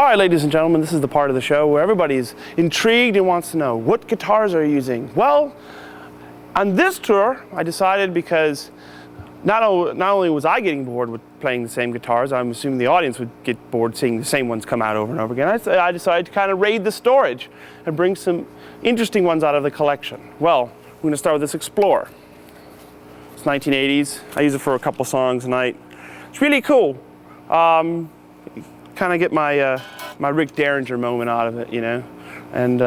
All right, ladies and gentlemen, this is the part of the show where everybody's intrigued and wants to know, what guitars are you using? Well, on this tour, I decided, because not only was I getting bored with playing the same guitars, I'm assuming the audience would get bored seeing the same ones come out over and over again. I decided to kind of raid the storage and bring some interesting ones out of the collection. Well, we're going to start with this Explorer. It's 1980s. I use it for a couple songs a night. It's really cool. Kind of get my my Rick Derringer moment out of it, you know. And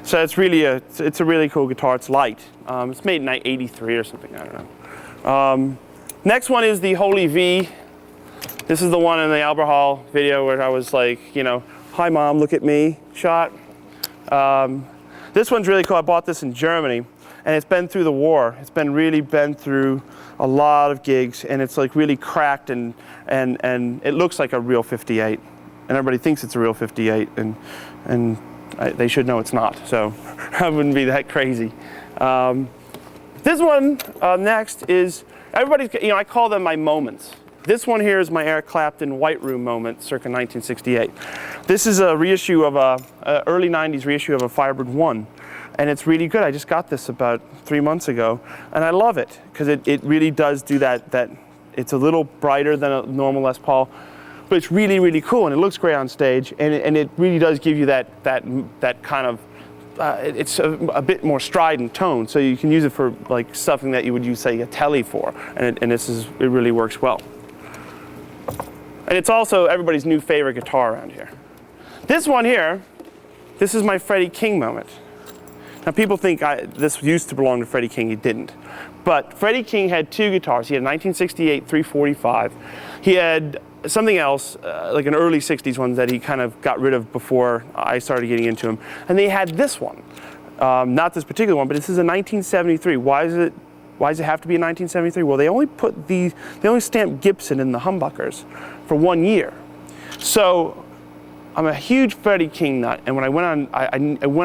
so it's really a really cool guitar. It's light. It's made in 1983 or something. I don't know. Next one is the Holy V. This is the one in the Albert Hall video where I was like, you know, "Hi Mom, look at me" shot. This one's really cool. I bought this in Germany, and it's been through the war. It's really been through a lot of gigs, and it's like really cracked, and it looks like a real 58, and everybody thinks it's a real 58, and they should know it's not. So I wouldn't be that crazy. This one next is everybody's. You know, I call them my moments. This one here is my Eric Clapton White Room moment, circa 1968. This is a reissue of a early 90s reissue of a Firebird 1. And it's really good. I just got this about 3 months ago, and I love it because it really does do that. It's a little brighter than a normal Les Paul, but it's really, really cool, and it looks great on stage, and it really does give you that kind of, it's a bit more strident tone, so you can use it for like something that you would use, say, a Tele for, and it really works well. And it's also everybody's new favorite guitar around here. This one here, this is my Freddie King moment. Now people think this used to belong to Freddie King. He didn't. But Freddie King had two guitars. He had a 1968 345. He had something else, like an early 60s one that he kind of got rid of before I started getting into him. And they had this one. Not this particular one, but this is a 1973. Why does it have to be a 1973? Well, they only stamped Gibson in the humbuckers for 1 year. So I'm a huge Freddie King nut, and when I went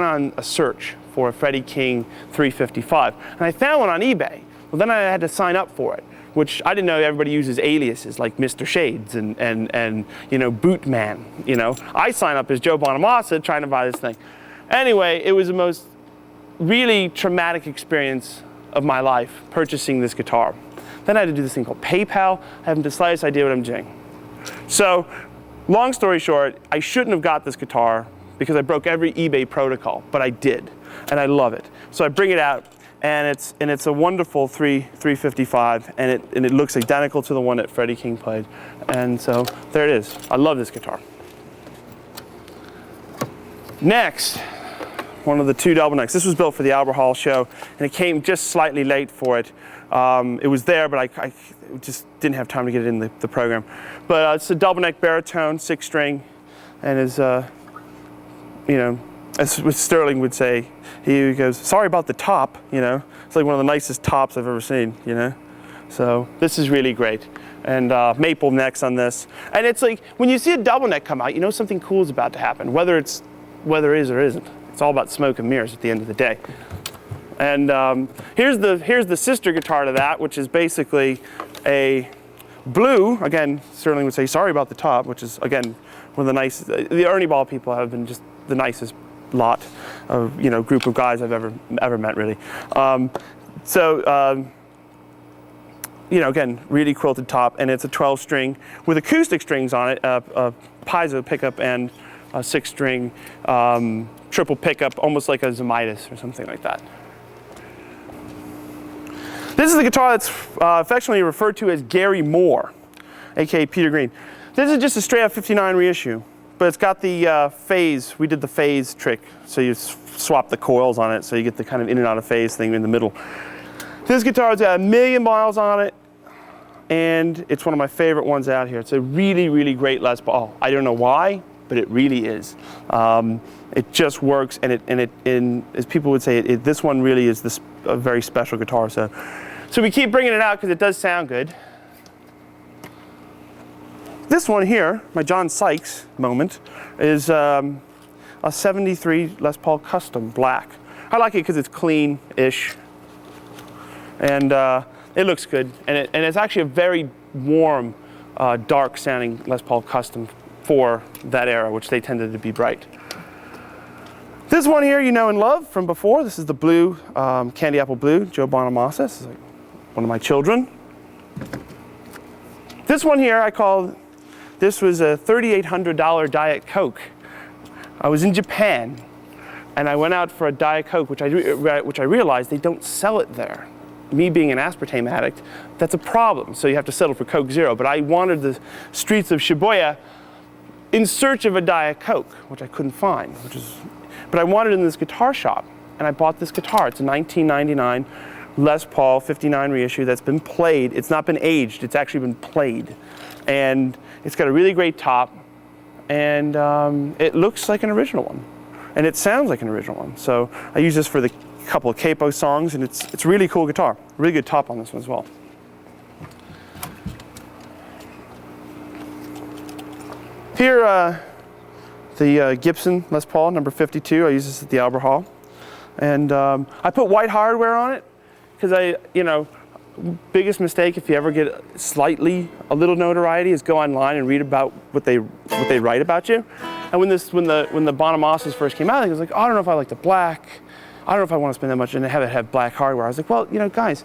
on a search for a Freddie King 355, and I found one on eBay. Well, then I had to sign up for it, which I didn't know everybody uses aliases like Mr. Shades and you know, Bootman. You know, I sign up as Joe Bonamassa trying to buy this thing. Anyway, it was the most really traumatic experience of my life purchasing this guitar. Then I had to do this thing called PayPal. I haven't the slightest idea what I'm doing. So, long story short, I shouldn't have got this guitar because I broke every eBay protocol, but I did, and I love it. So I bring it out, and it's a wonderful 355, and it looks identical to the one that Freddie King played, and so there it is. I love this guitar. Next, one of the two double necks. This was built for the Albert Hall show, and it came just slightly late for it. It was there, but I just didn't have time to get it in the program. But it's a double neck baritone, 6-string, and is, you know, as Sterling would say, he goes, "Sorry about the top," you know. It's like one of the nicest tops I've ever seen, you know. So this is really great. And maple necks on this. And it's like, when you see a double neck come out, you know something cool is about to happen, whether it is or isn't. It's all about smoke and mirrors at the end of the day. And here's the sister guitar to that, which is basically a blue. Again, Sterling would say, "Sorry about the top," which is, again, one of the nicest. The Ernie Ball people have been just the nicest lot of, you know, group of guys I've ever met, really. You know, again, really quilted top, and it's a 12-string with acoustic strings on it, a piezo pickup and a 6-string triple pickup, almost like a Zemaitis or something like that. This is the guitar that's affectionately referred to as Gary Moore, aka Peter Green. This is just a straight up 59 reissue, but it's got the phase. We did the phase trick, so you swap the coils on it, so you get the kind of in and out of phase thing in the middle. This guitar's got 1 million miles on it, and it's one of my favorite ones out here. It's a really, really great Les Paul. I don't know why, but it really is. It just works, and as people would say, this one really is a very special guitar. So we keep bringing it out because it does sound good. This one here, my John Sykes moment, is a 73 Les Paul Custom Black. I like it because it's clean-ish, and it looks good, and it's actually a very warm, dark-sounding Les Paul Custom for that era, which they tended to be bright. This one here you know and love from before. This is the blue, Candy Apple Blue, Joe Bonamassa. This is like one of my children. This one here this was a $3,800 Diet Coke. I was in Japan and I went out for a Diet Coke, which I realized they don't sell it there. Me being an aspartame addict, that's a problem. So you have to settle for Coke Zero. But I wandered the streets of Shibuya in search of a Diet Coke, which I couldn't find. But I wandered in this guitar shop and I bought this guitar. It's a 1999 Les Paul 59 reissue that's been played. It's not been aged, it's actually been played. And it's got a really great top, and it looks like an original one. And it sounds like an original one. So I use this for the couple of capo songs, and it's a really cool guitar. Really good top on this one as well. Here, the Gibson Les Paul number 52. I use this at the Albert Hall. And I put white hardware on it, because biggest mistake if you ever get a little notoriety is go online and read about what they write about you. And when the Bonamassas first came out, I was like, oh, I don't know if I like the black. I don't know if I want to spend that much and have black hardware. I was like, well, guys,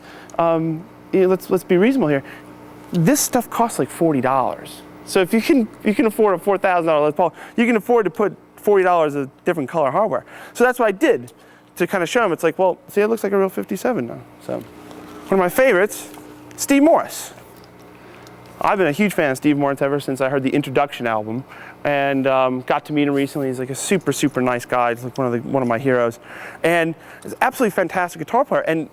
let's be reasonable here. This stuff costs like $40. So if you can afford a $4,000 Les Paul, you can afford to put $40 of different color hardware. So that's what I did to kind of show them. It's like, well, see, it looks like a real 57 now. So. One of my favorites, Steve Morris. I've been a huge fan of Steve Morris ever since I heard the Introduction album, and got to meet him recently. He's like a super, super nice guy. He's like one of my heroes, and he's an absolutely fantastic guitar player. And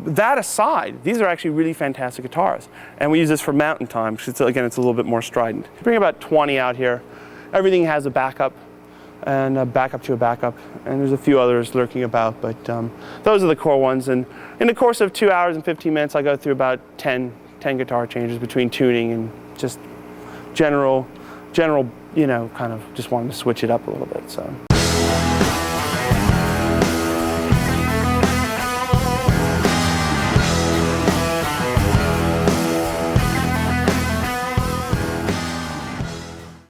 that aside, these are actually really fantastic guitars. And we use this for mountain time because again, it's a little bit more strident. Bring about 20 out here. Everything has a backup, and a backup to a backup, and there's a few others lurking about, but those are the core ones. And in the course of 2 hours and 15 minutes, I go through about 10 guitar changes between tuning and just general, kind of just wanting to switch it up a little bit. So.